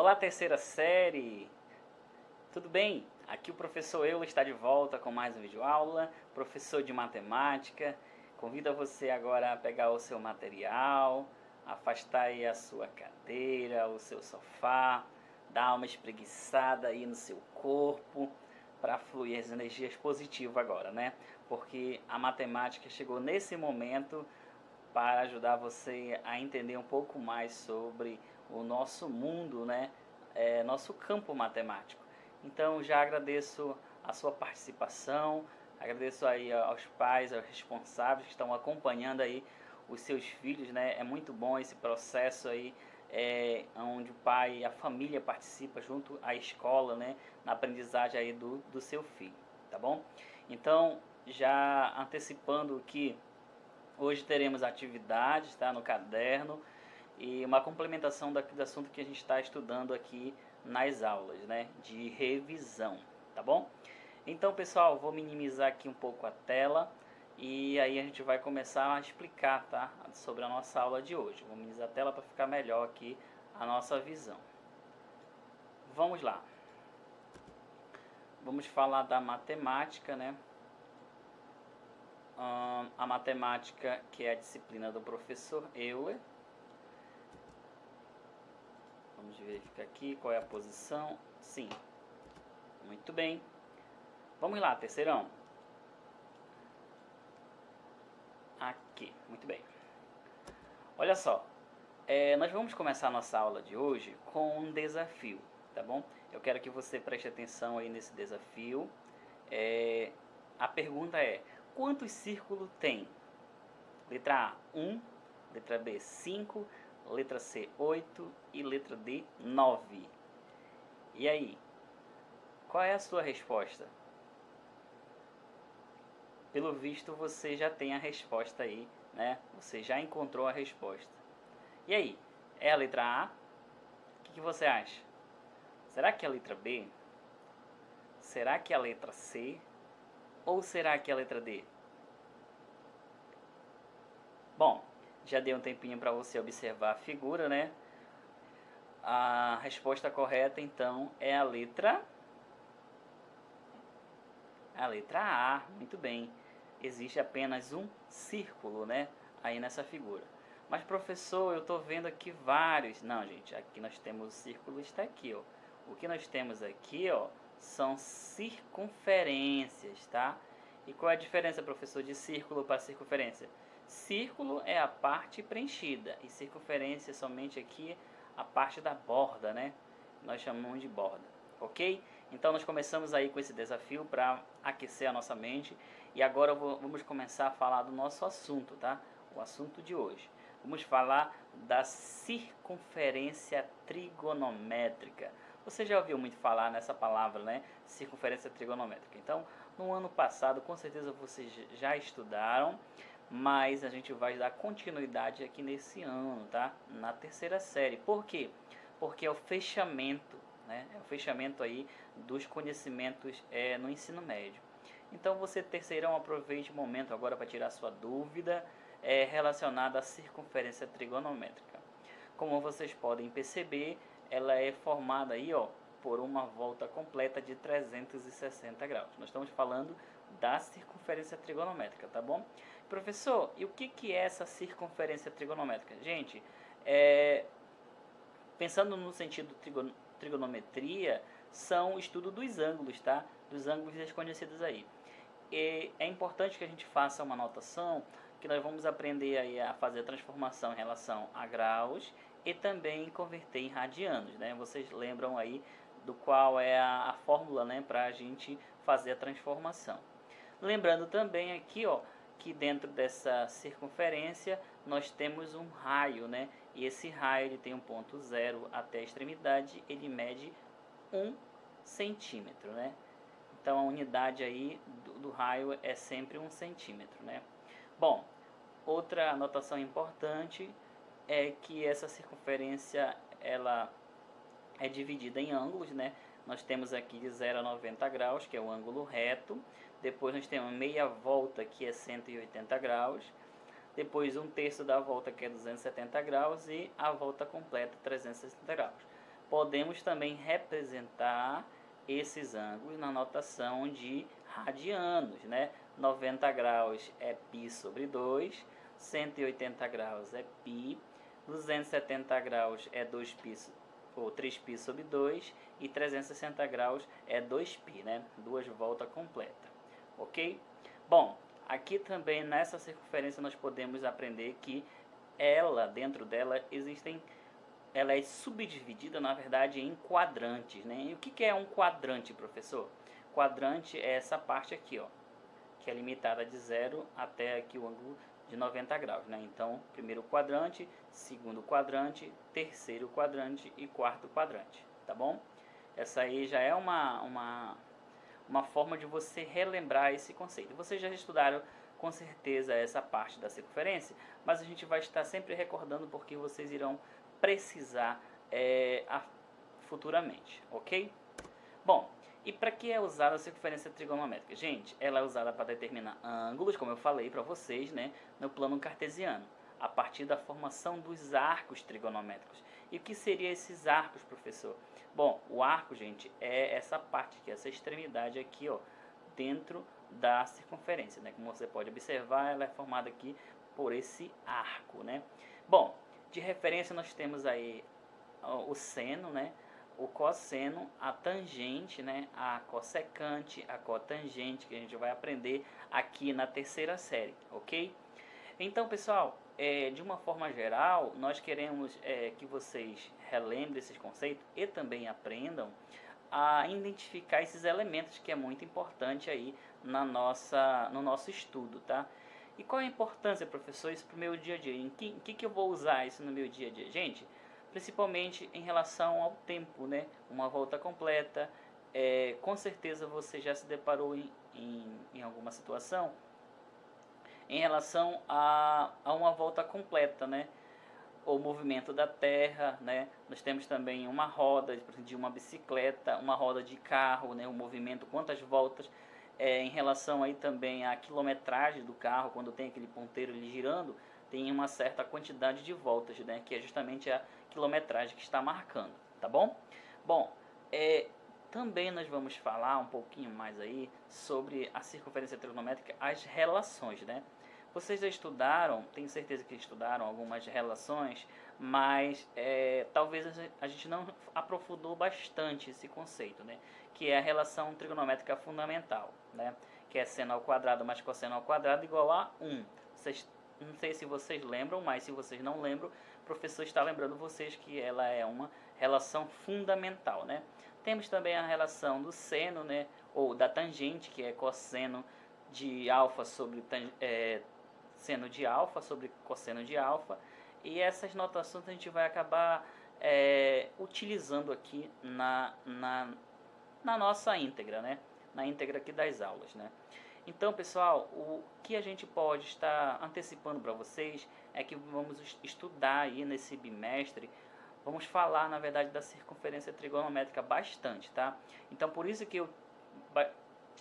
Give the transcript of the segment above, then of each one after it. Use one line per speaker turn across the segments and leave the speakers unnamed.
Olá, terceira série! Tudo bem? Aqui o professor Euler está de volta com mais um vídeo aula, professor de matemática. Convido você agora a pegar o seu material, afastar aí a sua cadeira, o seu sofá, dar uma espreguiçada aí no seu corpo para fluir as energias positivas agora, né? Porque a matemática chegou nesse momento para ajudar você a entender um pouco mais sobre o nosso mundo, né? Nosso campo matemático. Então já agradeço a sua participação, agradeço aí aos pais, aos responsáveis que estão acompanhando aí os seus filhos, né? É muito bom esse processo aí, onde o pai e a família participa junto à escola, né? Na aprendizagem aí do seu filho, tá bom? Então, já antecipando que hoje teremos atividades, tá, no caderno e uma complementação do assunto que a gente está estudando aqui nas aulas, né, de revisão, tá bom? Então, pessoal, vou minimizar aqui um pouco a tela e aí a gente vai começar a explicar, tá, sobre a nossa aula de hoje. Vou minimizar a tela para ficar melhor aqui a nossa visão. Vamos lá. Vamos falar da matemática, né? A matemática, que é a disciplina do professor Euler. Vamos verificar aqui qual é a posição. Sim. Muito bem. Vamos lá, terceirão. Aqui. Muito bem. Olha só. Nós vamos começar a nossa aula de hoje com um desafio, tá bom? Eu quero que você preste atenção aí nesse desafio. A pergunta é: quantos círculos tem? Letra A, 1. Letra B, 5. Letra C, 8. E letra D, 9. E aí? Qual é a sua resposta? Pelo visto, você já tem a resposta aí, né? Você já encontrou a resposta. E aí? É a letra A? O que você acha? Será que é a letra B? Será que é a letra C? Ou será que é a letra D? Bom, já dei um tempinho para você observar a figura, né? A resposta correta, então, é a letra A. Muito bem. Existe apenas um círculo, né? Aí nessa figura. Mas, professor, eu estou vendo aqui vários. Não, gente, aqui nós temos o círculo, está aqui, ó. O que nós temos aqui, ó, são circunferências, tá? E qual é a diferença, professor, de círculo para circunferência? Círculo é a parte preenchida e circunferência é somente aqui a parte da borda, né? Nós chamamos de borda, ok? Então nós começamos aí com esse desafio para aquecer a nossa mente e agora vamos começar a falar do nosso assunto, tá? O assunto de hoje. Vamos falar da circunferência trigonométrica. Você já ouviu muito falar nessa palavra, né? Circunferência trigonométrica. Então, no ano passado, com certeza vocês já estudaram, mas a gente vai dar continuidade aqui nesse ano, tá? Na terceira série. Por quê? Porque é o fechamento, né? É o fechamento aí dos conhecimentos no ensino médio. Então, você terceirão, aproveite o momento agora para tirar sua dúvida relacionada à circunferência trigonométrica. Como vocês podem perceber, ela é formada aí, ó, por uma volta completa de 360 graus. Nós estamos falando da circunferência trigonométrica, tá bom? Professor, e o que é essa circunferência trigonométrica? Gente, pensando no sentido trigonometria, são o estudo dos ângulos, tá? Dos ângulos desconhecidos aí. E é importante que a gente faça uma anotação que nós vamos aprender aí a fazer a transformação em relação a graus e também converter em radianos, né? Vocês lembram aí do qual é a fórmula, né, para a gente fazer a transformação. Lembrando também aqui, ó, que dentro dessa circunferência nós temos um raio, né? E esse raio ele tem um ponto zero até a extremidade, ele mede 1 centímetro, né? Então a unidade aí do raio é sempre 1 centímetro, né? Bom, outra anotação importante é que essa circunferência ela é dividida em ângulos, né? Nós temos aqui de 0 a 90 graus, que é o ângulo reto. Depois nós temos meia volta, que é 180 graus. Depois um terço da volta, que é 270 graus. E a volta completa, 360 graus. podemos também representar esses ângulos na notação de radianos, né? 90 graus é π sobre 2, 180 graus é π, 270 graus é 2π ou 3π sobre 2 e 360 graus é 2π, né? 2 voltas completas, ok? Bom, aqui também nessa circunferência nós podemos aprender que ela, dentro dela, ela é subdividida, na verdade, em quadrantes, né? E o que é um quadrante, professor? Quadrante é essa parte aqui, ó, que é limitada de 0 até aqui o ângulo de 90 graus, né? Então, primeiro quadrante, segundo quadrante, terceiro quadrante e quarto quadrante, tá bom? Essa aí já é uma forma de você relembrar esse conceito. Vocês já estudaram com certeza essa parte da circunferência, mas a gente vai estar sempre recordando porque vocês irão precisar futuramente, ok? Bom, e para que é usada a circunferência trigonométrica? Gente, ela é usada para determinar ângulos, como eu falei para vocês, né, no plano cartesiano, a partir da formação dos arcos trigonométricos. E o que seriam esses arcos, professor? Bom, o arco, gente, é essa parte aqui, essa extremidade aqui, ó, dentro da circunferência, né? Como você pode observar, ela é formada aqui por esse arco, né? Bom, de referência nós temos aí o seno, né? O cosseno, a tangente, né? A cossecante, a cotangente, que a gente vai aprender aqui na terceira série, ok? Então, pessoal, de uma forma geral, nós queremos que vocês relembrem esses conceitos e também aprendam a identificar esses elementos, que é muito importante aí no nosso estudo, tá? E qual a importância, professor, isso para o meu dia a dia? Em que eu vou usar isso no meu dia a dia? Gente, principalmente em relação ao tempo, né? Uma volta completa, com certeza você já se deparou em alguma situação em relação a uma volta completa, né? O movimento da Terra, né? Nós temos também uma roda de uma bicicleta, uma roda de carro, né? O movimento, quantas voltas, em relação aí também à quilometragem do carro, quando tem aquele ponteiro ali girando, tem uma certa quantidade de voltas, né? Que é justamente a quilometragem que está marcando, tá bom? Bom, também nós vamos falar um pouquinho mais aí sobre a circunferência trigonométrica, as relações, né? Vocês já estudaram, tenho certeza que estudaram algumas relações, mas talvez a gente não aprofundou bastante esse conceito, né? Que é a relação trigonométrica fundamental, né? Que é seno ao quadrado mais cosseno ao quadrado igual a 1. Não sei se vocês lembram, mas se vocês não lembram, o professor está lembrando vocês que ela é uma relação fundamental, né? Temos também a relação do seno, né? Ou da tangente, que é cosseno de alfa sobre seno de alfa sobre cosseno de alfa, e essas notações a gente vai acabar utilizando aqui na nossa íntegra, né? Na íntegra aqui das aulas, né? Então, pessoal, o que a gente pode estar antecipando para vocês é que vamos estudar aí nesse bimestre, vamos falar, na verdade, da circunferência trigonométrica bastante, tá? Então, por isso que eu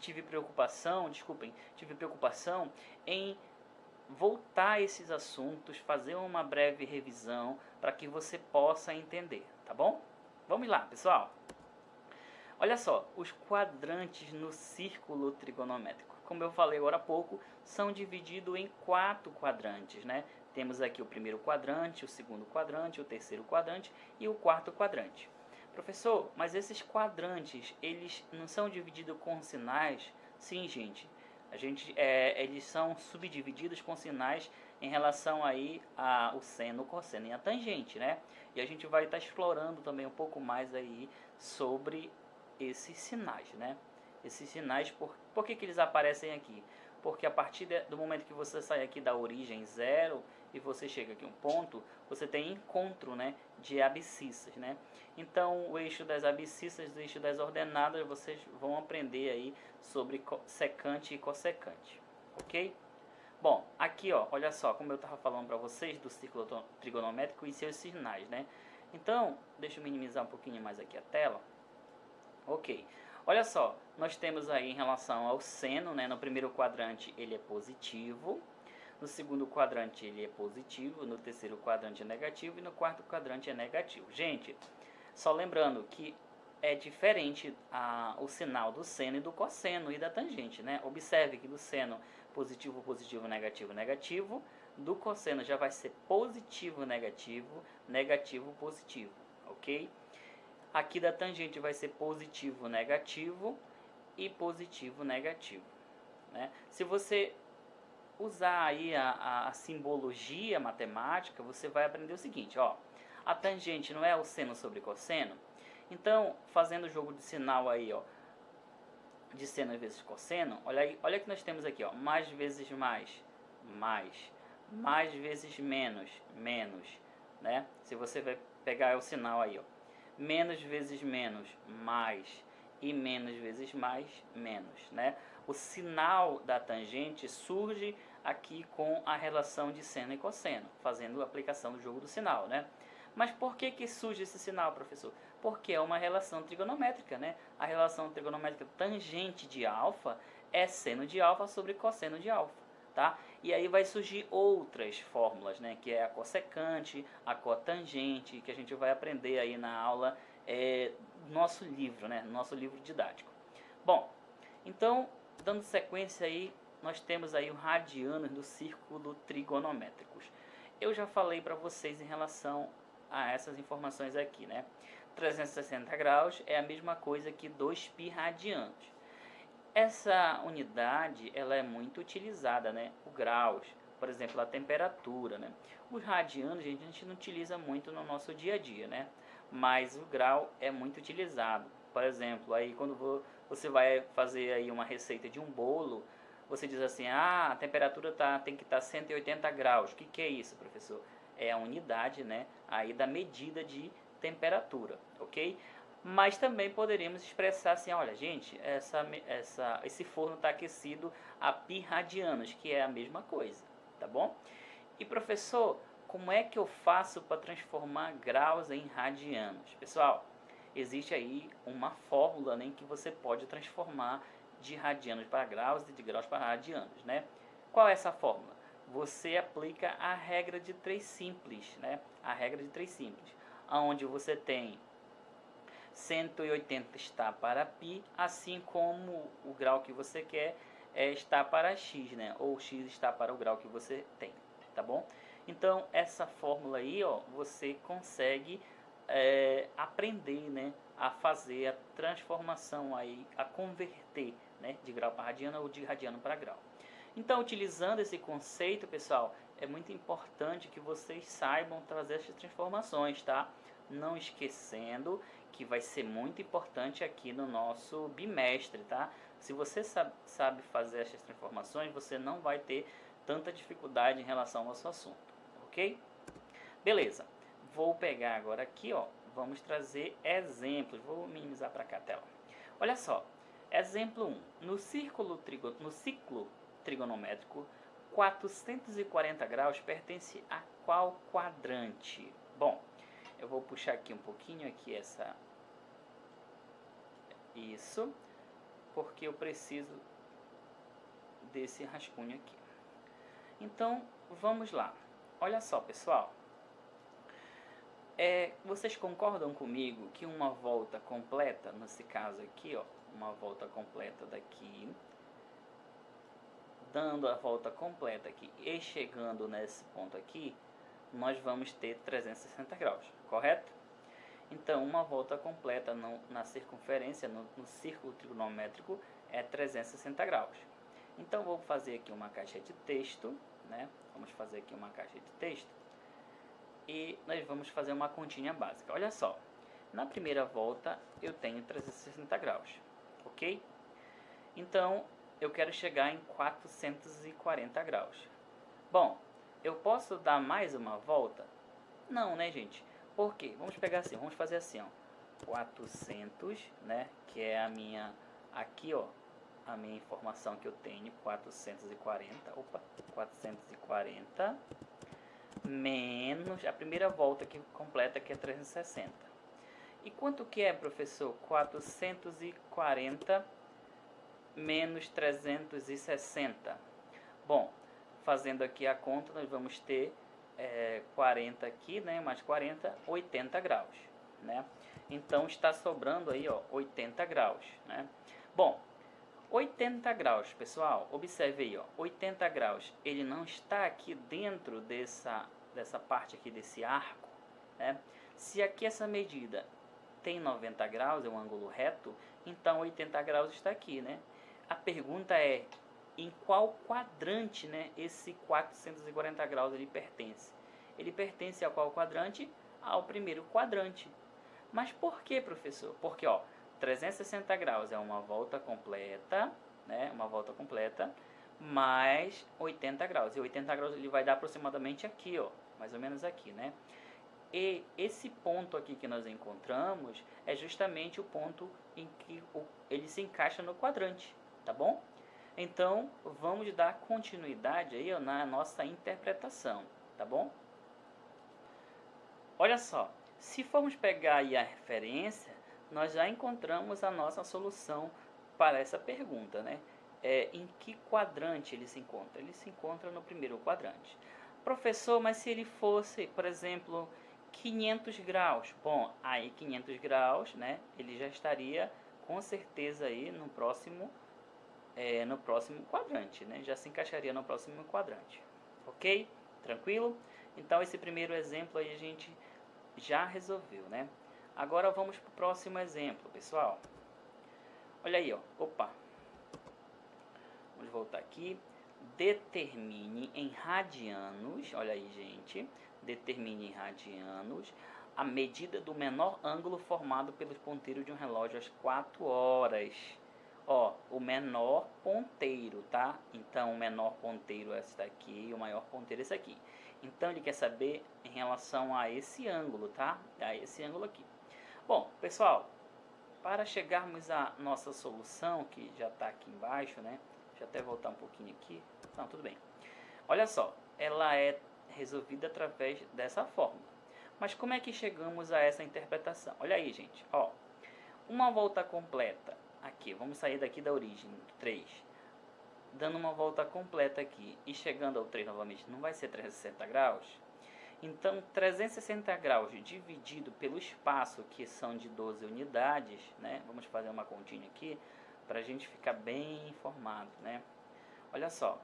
tive preocupação em voltar a esses assuntos, fazer uma breve revisão para que você possa entender, tá bom? Vamos lá, pessoal. Olha só, os quadrantes no círculo trigonométrico, como eu falei agora há pouco, são divididos em 4 quadrantes, né? Temos aqui o primeiro quadrante, o segundo quadrante, o terceiro quadrante e o quarto quadrante. Professor, mas esses quadrantes, eles não são divididos com sinais? Sim, gente. Eles são subdivididos com sinais em relação aí ao seno, o cosseno e a tangente, né? E a gente vai estar explorando também um pouco mais aí sobre esses sinais, né? Esses sinais, por que eles aparecem aqui? Porque a partir do momento que você sai aqui da origem 0 e você chega aqui a um ponto, você tem encontro, né, de abscissas, né? Então, o eixo das abscissas, o eixo das ordenadas, vocês vão aprender aí sobre secante e cossecante, ok? Bom, aqui, ó, olha só, como eu estava falando para vocês do círculo trigonométrico e seus sinais, né? Então, deixa eu minimizar um pouquinho mais aqui a tela. Ok, olha só, nós temos aí em relação ao seno, né? No primeiro quadrante ele é positivo, no segundo quadrante ele é positivo, no terceiro quadrante é negativo e no quarto quadrante é negativo. Gente, Só lembrando que é diferente o sinal do seno e do cosseno e da tangente, né? Observe que do seno positivo, positivo, negativo, negativo. Do cosseno já vai ser positivo, negativo, negativo, positivo, ok? Aqui da tangente vai ser positivo, negativo e positivo, negativo, né? Se você usar aí a simbologia matemática, você vai aprender o seguinte, ó. A tangente não é o seno sobre cosseno? Então, fazendo o jogo de sinal aí, ó, de seno vezes cosseno, olha que nós temos aqui, ó, mais vezes mais, mais vezes menos, menos, né? Se você vai pegar o sinal aí, ó, menos vezes menos, mais, e menos vezes mais, menos, né? O sinal da tangente surge aqui com a relação de seno e cosseno, fazendo a aplicação do jogo do sinal, né? Mas por que surge esse sinal, professor? Porque é uma relação trigonométrica, né? A relação trigonométrica tangente de alfa é seno de alfa sobre cosseno de alfa, tá? E aí vai surgir outras fórmulas, né? Que é a cossecante, a cotangente, que a gente vai aprender aí na aula nosso livro, né? Nosso livro didático. Bom, então, dando sequência aí, nós temos aí o radianos do círculo trigonométricos. Eu já falei para vocês em relação a essas informações aqui, né? 360 graus é a mesma coisa que 2π radianos. Essa unidade, ela é muito utilizada, né? O graus, por exemplo, a temperatura, né? Os radianos, a gente não utiliza muito no nosso dia a dia, né? Mas o grau é muito utilizado. Por exemplo, aí quando você vai fazer aí uma receita de um bolo, você diz assim, a temperatura tem que estar 180 graus. O que é isso, professor? É a unidade, né, aí da medida de temperatura, ok? Mas também poderíamos expressar assim, olha, gente, esse forno está aquecido a π radianos, que é a mesma coisa, tá bom? E professor, como é que eu faço para transformar graus em radianos? Pessoal, existe aí uma fórmula, né, que você pode transformar de radianos para graus e de graus para radianos, né? Qual é essa fórmula? Você aplica a regra de 3 simples, né? A regra de 3 simples, onde você tem 180 está para π, assim como o grau que você quer está para x, né? Ou x está para o grau que você tem, tá bom? Então, essa fórmula aí, ó, você consegue aprender, né, a fazer a transformação aí, a converter, né, de grau para radiano ou de radiano para grau. Então, utilizando esse conceito, pessoal, é muito importante que vocês saibam trazer essas transformações, tá? Não esquecendo que vai ser muito importante aqui no nosso bimestre, tá? Se você sabe fazer essas transformações, você não vai ter tanta dificuldade em relação ao nosso assunto, ok? Beleza, vou pegar agora aqui, ó, vamos trazer exemplos, vou minimizar para cá a tela. Olha só, exemplo 1, no ciclo trigonométrico, 440 graus pertence a qual quadrante? Bom, eu vou puxar aqui um pouquinho aqui isso, porque eu preciso desse rascunho aqui. Então, vamos lá. Olha só, pessoal. Vocês concordam comigo que uma volta completa, nesse caso aqui, ó, uma volta completa daqui, dando a volta completa aqui e chegando nesse ponto aqui, nós vamos ter 360 graus, correto? Então, uma volta completa na circunferência, no círculo trigonométrico, é 360 graus. Então, vou fazer aqui uma caixa de texto, né? Vamos fazer aqui uma caixa de texto. E nós vamos fazer uma continha básica. Olha só, na primeira volta eu tenho 360 graus, ok? Então, eu quero chegar em 440 graus. Bom, eu posso dar mais uma volta? Não, né, gente? Por quê? Vamos pegar assim, vamos fazer assim, ó. 400, né, que é a minha, aqui, ó, a minha informação que eu tenho, 440, menos a primeira volta que completa, que é 360. E quanto que é, professor? 440 menos 360. Bom, fazendo aqui a conta, nós vamos ter 40 aqui, né, mais 40, 80 graus, né? Então está sobrando aí, ó, 80 graus, né? Bom, 80 graus, pessoal, observe aí, ó, 80 graus, ele não está aqui dentro dessa parte aqui desse arco, né? Se aqui essa medida tem 90 graus, é um ângulo reto, então 80 graus está aqui, né? A pergunta é, em qual quadrante, né, esse 440 graus ele pertence? Ele pertence a qual quadrante? Ao primeiro quadrante. Mas por que, professor? Porque, ó, 360 graus é uma volta completa, né? Uma volta completa, mais 80 graus. E 80 graus ele vai dar aproximadamente aqui, ó, mais ou menos aqui, né? E esse ponto aqui que nós encontramos é justamente o ponto em que ele se encaixa no quadrante, tá bom? Então, vamos dar continuidade aí, ó, na nossa interpretação, tá bom? Olha só, se formos pegar aí a referência, nós já encontramos a nossa solução para essa pergunta, né? Em que quadrante ele se encontra? Ele se encontra no primeiro quadrante. Professor, mas se ele fosse, por exemplo, 500 graus? Bom, aí 500 graus, né? Ele já estaria com certeza aí no próximo quadrante, né? Já se encaixaria no próximo quadrante. Ok? Tranquilo? Então esse primeiro exemplo aí a gente já resolveu, né? Agora vamos para o próximo exemplo, pessoal. Olha aí, ó. Opa. Vamos voltar aqui. Determine em radianos, olha aí, gente. Determine em radianos a medida do menor ângulo formado pelos ponteiros de um relógio às 4 horas. Ó, o menor ponteiro, tá? Então, o menor ponteiro é esse daqui e o maior ponteiro é esse aqui. Então, ele quer saber em relação a esse ângulo, tá? A esse ângulo aqui. Bom, pessoal, para chegarmos à nossa solução, que já está aqui embaixo, né? Deixa eu até voltar um pouquinho aqui. Não, tudo bem. Olha só, ela é resolvida através dessa fórmula. Mas como é que chegamos a essa interpretação? Olha aí, gente, ó. Uma volta completa aqui, vamos sair daqui da origem, 3. Dando uma volta completa aqui e chegando ao 3 novamente, não vai ser 360 graus? Então, 360 graus dividido pelo espaço, que são de 12 unidades, né? Vamos fazer uma continha aqui, para a gente ficar bem informado, né? Olha só,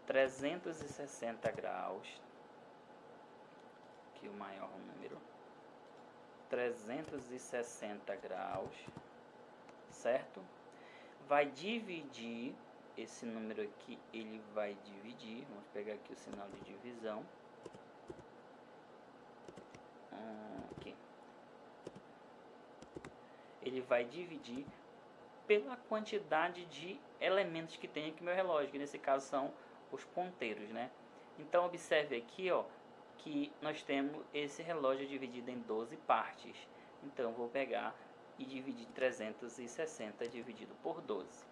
360 graus, aqui o maior número, 360 graus, certo? Vai dividir, esse número aqui, ele vai dividir, vamos pegar aqui o sinal de divisão, aqui. Ele vai dividir pela quantidade de elementos que tem aqui no meu relógio, que nesse caso são os ponteiros, né? Então observe aqui, ó, que nós temos esse relógio dividido em 12 partes. Então vou pegar e dividir 360 dividido por 12.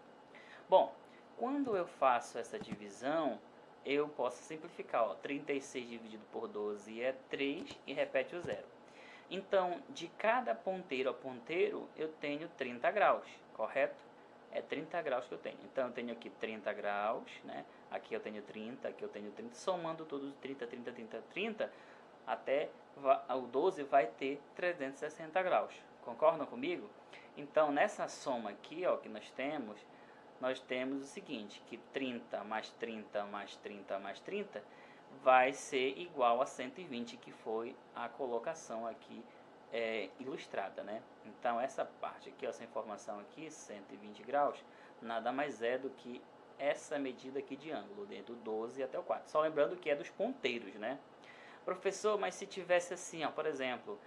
Bom, quando eu faço essa divisão, eu posso simplificar, ó, 36 dividido por 12 é 3 e repete o zero. Então, de cada ponteiro a ponteiro, eu tenho 30 graus, correto? É 30 graus que eu tenho. Então, eu tenho aqui 30 graus, né? Aqui eu tenho 30, aqui eu tenho 30. Somando todos 30, 30, 30, 30, até o 12 vai ter 360 graus. Concordam comigo? Então, nessa soma aqui, ó, que nós temos o seguinte, que 30 mais 30 mais 30 mais 30 vai ser igual a 120, que foi a colocação aqui ilustrada, né? Então, essa parte aqui, ó, essa informação aqui, 120 graus, nada mais é do que essa medida aqui de ângulo, dentro do 12 até o 4. Só lembrando que é dos ponteiros, né? Professor, mas se tivesse assim, ó, por exemplo,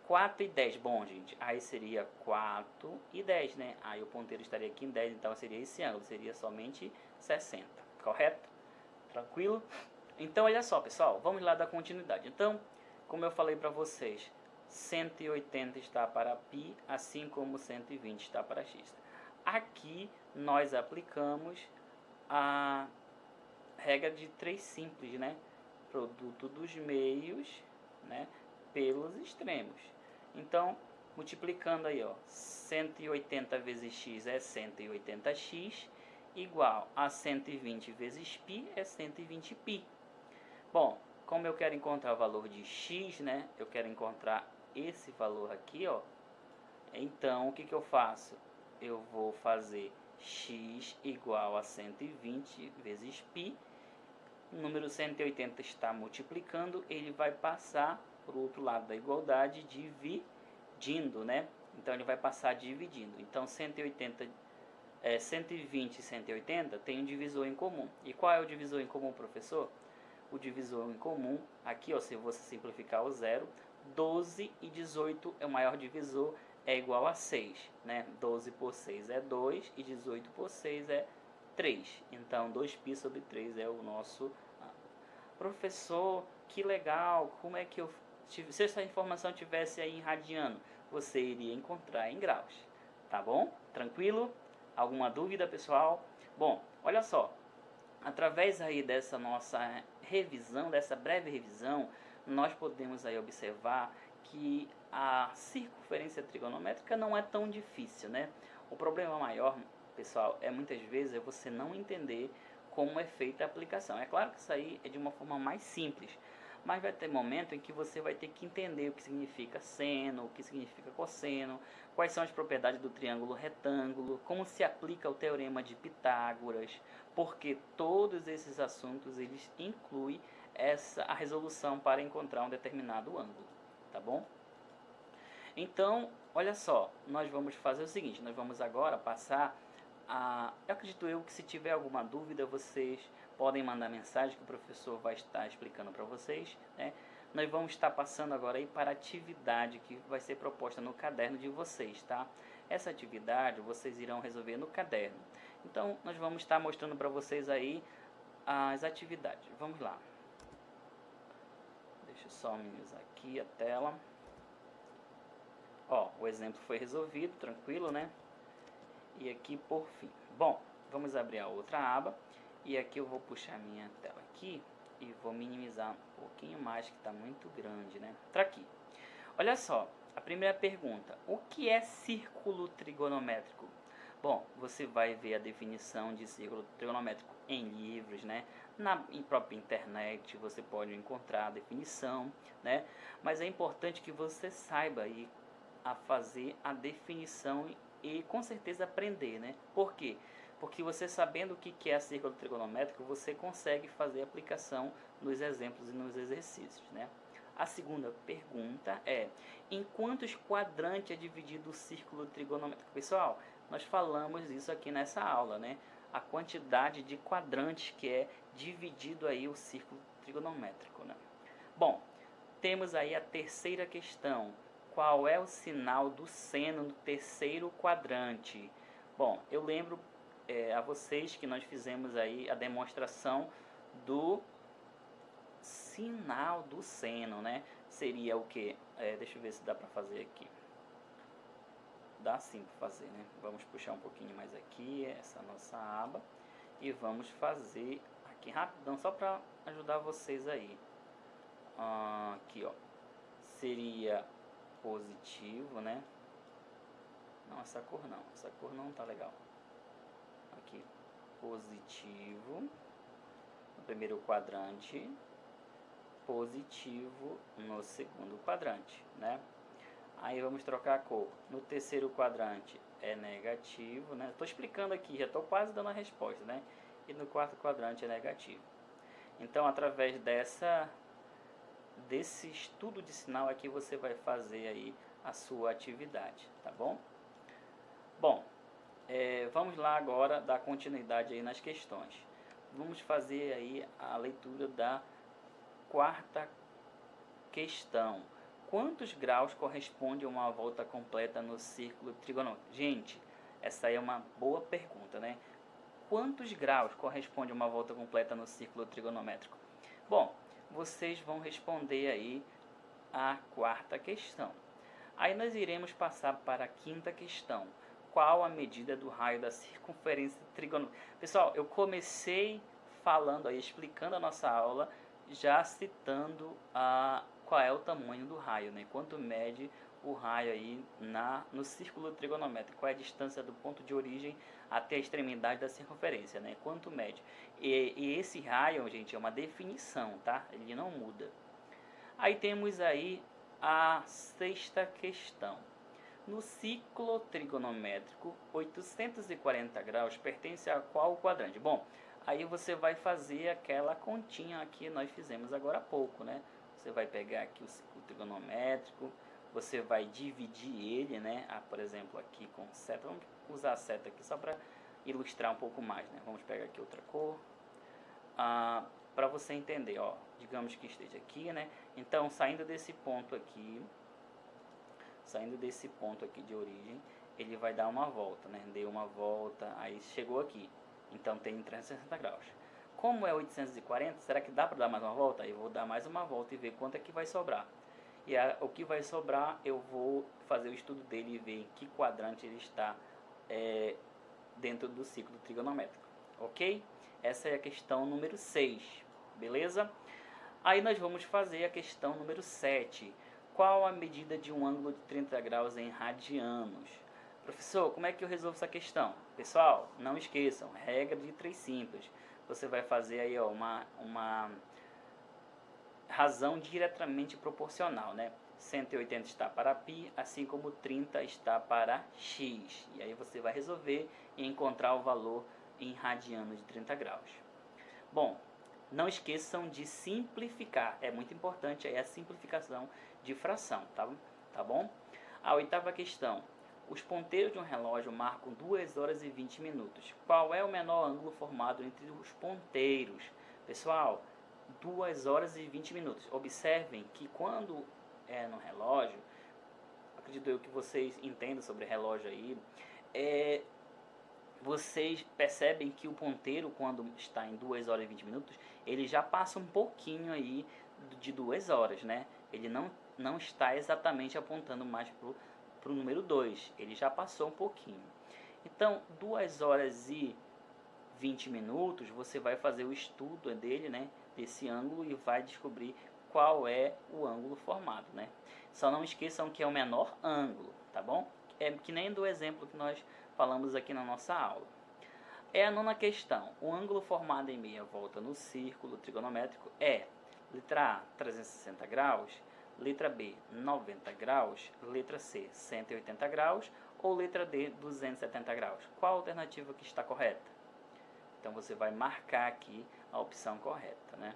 4 e 10, bom, gente, aí seria 4 e 10, né? Aí o ponteiro estaria aqui em 10, então seria esse ângulo, seria somente 60, correto? Tranquilo? Então, olha só, pessoal, vamos lá dar continuidade. Então, como eu falei para vocês, 180 está para π, assim como 120 está para x. Aqui, nós aplicamos a regra de 3 simples, né? Produto dos meios, né, pelos extremos. Então, multiplicando aí, ó, 180 vezes x é 180x, igual a 120 vezes π é 120π. Bom, como eu quero encontrar o valor de x, né, eu quero encontrar esse valor aqui, ó, Então, o que que eu faço? Eu vou fazer x igual a 120 vezes π. O número 180 está multiplicando, ele vai passar para o outro lado da igualdade dividindo, né? Então, ele vai passar dividindo. Então, 120 e 180 tem um divisor em comum. E qual é o divisor em comum, professor? O divisor em comum, aqui, ó, se você simplificar o zero, 12 e 18 é o maior divisor, é igual a 6, né? 12 por 6 é 2 e 18 por 6 é 3. Então, 2π sobre 3 é o nosso... Professor, que legal, como é que eu... Se essa informação tivesse aí em radiano, você iria encontrar em graus, tá bom? Tranquilo? Alguma dúvida, pessoal? Bom, olha só, através aí dessa nossa revisão, dessa breve revisão, nós podemos aí observar que a circunferência trigonométrica não é tão difícil, né? O problema maior, pessoal, é muitas vezes você não entender como é feita a aplicação. É claro que isso aí é de uma forma mais simples, mas vai ter momento em que você vai ter que entender o que significa seno, o que significa cosseno, quais são as propriedades do triângulo retângulo, como se aplica o teorema de Pitágoras, porque todos esses assuntos eles incluem a resolução para encontrar um determinado ângulo, tá bom? Então, olha só, nós vamos fazer o seguinte, nós vamos agora passar eu acredito que se tiver alguma dúvida, vocês podem mandar mensagem que o professor vai estar explicando para vocês, né? Nós vamos estar passando agora aí para a atividade que vai ser proposta no caderno de vocês, tá? Essa atividade vocês irão resolver no caderno. Então, nós vamos estar mostrando para vocês aí as atividades. Vamos lá. Deixa eu só minimizar aqui a tela. Ó, o exemplo foi resolvido, tranquilo, né? E aqui por fim. Bom, vamos abrir a outra aba. E aqui eu vou puxar minha tela aqui e vou minimizar um pouquinho mais, que está muito grande, né? Tá aqui. Olha só, a primeira pergunta. O que é círculo trigonométrico? Bom, você vai ver a definição de círculo trigonométrico em livros, né? Em própria internet você pode encontrar a definição, né? Mas é importante que você saiba aí a fazer a definição e com certeza aprender, né? Por quê? Porque você sabendo o que é círculo trigonométrico, você consegue fazer aplicação nos exemplos e nos exercícios, né? A segunda pergunta é: em quantos quadrantes é dividido o círculo trigonométrico? Pessoal, nós falamos isso aqui nessa aula, né? A quantidade de quadrantes que é dividido aí o círculo trigonométrico, né? Bom, temos aí a terceira questão. Qual é o sinal do seno no terceiro quadrante? Bom, eu lembro a vocês que nós fizemos aí a demonstração do sinal do seno, né? Seria o que? Deixa eu ver se dá para fazer aqui. Dá sim para fazer, né? Vamos puxar um pouquinho mais aqui essa nossa aba e vamos fazer aqui rapidão só para ajudar vocês aí. Aqui, ó, seria positivo, né? Não, essa cor não tá legal. Aqui, positivo no primeiro quadrante, positivo no segundo quadrante, né? Aí vamos trocar a cor. No terceiro quadrante é negativo, né? Estou explicando aqui, já estou quase dando a resposta, né? E no quarto quadrante é negativo. Então, através desse estudo de sinal aqui, você vai fazer aí a sua atividade, tá bom? Bom, vamos lá agora dar continuidade aí nas questões. Vamos fazer aí a leitura da quarta questão. Quantos graus corresponde a uma volta completa no círculo trigonométrico? Gente, essa aí é uma boa pergunta, né? Quantos graus corresponde a uma volta completa no círculo trigonométrico? Bom, vocês vão responder aí a quarta questão. Aí nós iremos passar para a quinta questão. Qual a medida do raio da circunferência trigonométrica? Pessoal, eu comecei falando aí, explicando a nossa aula, já citando qual é o tamanho do raio, né? Quanto mede o raio aí no círculo trigonométrico, qual é a distância do ponto de origem até a extremidade da circunferência, né? Quanto mede. E esse raio, gente, é uma definição, tá? Ele não muda. Aí temos aí a sexta questão. No ciclo trigonométrico, 840 graus pertence a qual quadrante? Bom, aí você vai fazer aquela continha que nós fizemos agora há pouco, né? Você vai pegar aqui o ciclo trigonométrico, você vai dividir ele, né? Por exemplo, aqui com seta. Vamos usar a seta aqui só para ilustrar um pouco mais, né? Vamos pegar aqui outra cor. Para você entender, ó, digamos que esteja aqui, né? Então, saindo desse ponto aqui de origem, ele vai dar uma volta, né? Deu uma volta, aí chegou aqui. Então tem 360 graus. Como é 840, será que dá para dar mais uma volta? Eu vou dar mais uma volta e ver quanto é que vai sobrar. E o que vai sobrar, eu vou fazer o estudo dele e ver em que quadrante ele está dentro do ciclo trigonométrico. Ok? Essa é a questão número 6. Beleza? Aí nós vamos fazer a questão número 7. Qual a medida de um ângulo de 30 graus em radianos? Professor, como é que eu resolvo essa questão? Pessoal, não esqueçam, regra de 3 simples. Você vai fazer aí ó, uma razão diretamente proporcional, né? 180 está para π, assim como 30 está para x. E aí você vai resolver e encontrar o valor em radianos de 30 graus. Bom, não esqueçam de simplificar. É muito importante aí a simplificação de fração, tá bom? A 8ª questão. Os ponteiros de um relógio marcam 2 horas e 20 minutos. Qual é o menor ângulo formado entre os ponteiros? Pessoal, 2 horas e 20 minutos. Observem que quando é no relógio, acredito eu que vocês entendam sobre relógio aí, vocês percebem que o ponteiro, quando está em 2 horas e 20 minutos, ele já passa um pouquinho aí de 2 horas, né? Ele não está exatamente apontando mais para o número 2, ele já passou um pouquinho. Então, 2 horas e 20 minutos, você vai fazer o estudo dele, né? Desse ângulo e vai descobrir qual é o ângulo formado, né? Só não esqueçam que é o menor ângulo, tá bom? É que nem do exemplo que nós falamos aqui na nossa aula. É a 9ª questão. O ângulo formado em meia volta no círculo trigonométrico é letra A, 360 graus, letra B, 90 graus, letra C, 180 graus ou letra D, 270 graus. Qual a alternativa que está correta? Então você vai marcar aqui a opção correta, né?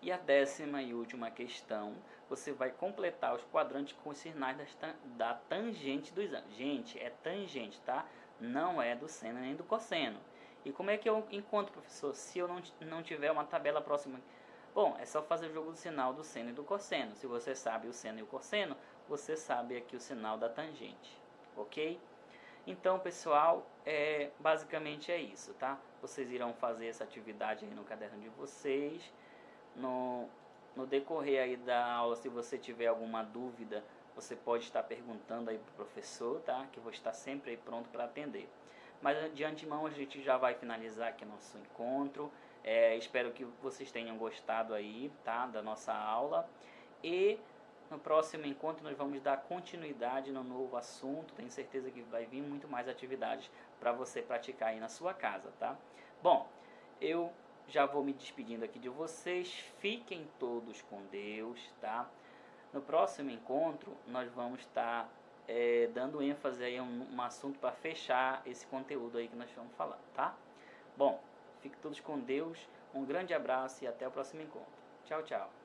E a 10ª e última questão, você vai completar os quadrantes com os sinais da tangente dos ângulos. Gente, é tangente, tá? Não é do seno nem do cosseno. E como é que eu encontro, professor, se eu não tiver uma tabela próxima? Bom, é só fazer o jogo do sinal do seno e do cosseno. Se você sabe o seno e o cosseno, você sabe aqui o sinal da tangente, ok? Então, pessoal, basicamente é isso, tá? Vocês irão fazer essa atividade aí no caderno de vocês. No decorrer aí da aula, se você tiver alguma dúvida, você pode estar perguntando aí para o professor, tá? Que eu vou estar sempre aí pronto para atender. Mas de antemão a gente já vai finalizar aqui nosso encontro. Espero que vocês tenham gostado aí, tá? Da nossa aula. E no próximo encontro nós vamos dar continuidade no novo assunto. Tenho certeza que vai vir muito mais atividades para você praticar aí na sua casa, tá? Bom, eu já vou me despedindo aqui de vocês. Fiquem todos com Deus, tá? No próximo encontro, nós vamos estar dando ênfase aí a um assunto para fechar esse conteúdo aí que nós estamos falando, tá? Bom, fiquem todos com Deus. Um grande abraço e até o próximo encontro. Tchau, tchau.